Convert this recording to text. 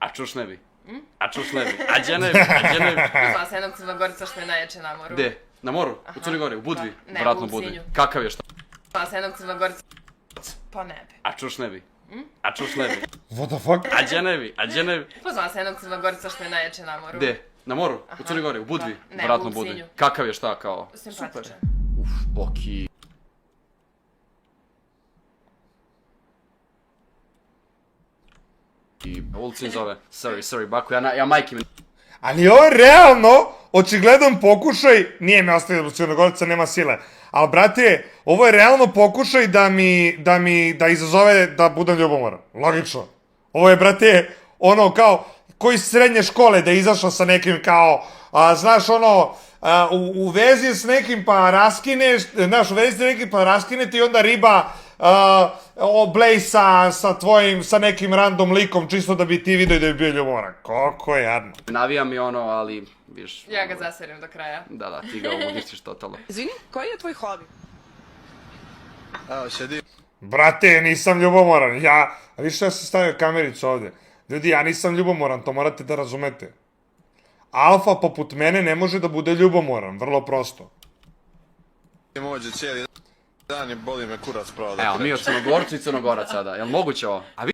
A čuš ne bi. A čuš ne bi. A đe ne bi. A đe ne bi. Znala sam jednog Crnogorca što je najjače na moru. Gde? Na moru? U Crnoj Gori? U Budvi? Ne, Vratno u Budvi. Sinju. Kakav je šta? Znala sam jednog Crnogorca. Pa ne bi. A čuš ne bi. A čuš ne bi. What the fuck? A đe ne bi. A đe ne bi. Poznala sam jednog Crnogorca što je najjače na moru. Gde? Na moru? U Crnoj Gori? U Budvi? Ne, Vratno u Budvi. Sinju. Kakav je šta kao? Simpatičan. Uf, Boki. I ulici zove. Sorry, Baku, ja majke mi... Ali ovo je realno, očigledan pokušaj, nije me ostavio zbog Crnogorca, nema sile. Ali, brate, ovo je realno pokušaj da izazove da budem ljubomoran. Logično. Ovo je, brate, ono kao, koji iz srednje škole da je izašao sa nekim kao, znaš, ono, u vezi s nekim pa raskineš, znaš, u vezi s nekim pa raskinete i onda riba oblej sa nekim random likom, čisto da bi ti vidio da bi bio ljubomoran. Koliko je jadno. Navija mi ono, ali, viš... Ja ga zaserim do kraja. Da, ti ga uništiš totalno. Izvini, koji je tvoj hobi? Evo, šedi. Brate, nisam ljubomoran, više ja sam stavio kamericu ovde. Ljudi, ja nisam ljubomoran, to morate da razumete. Alfa poput mene ne može da bude ljubomoran, vrlo prosto. Mođe cijeli dan i boli me kurac pravo da Evo, mi od Crnogorca i Crnogorac sada, jel moguće ovo? A vi...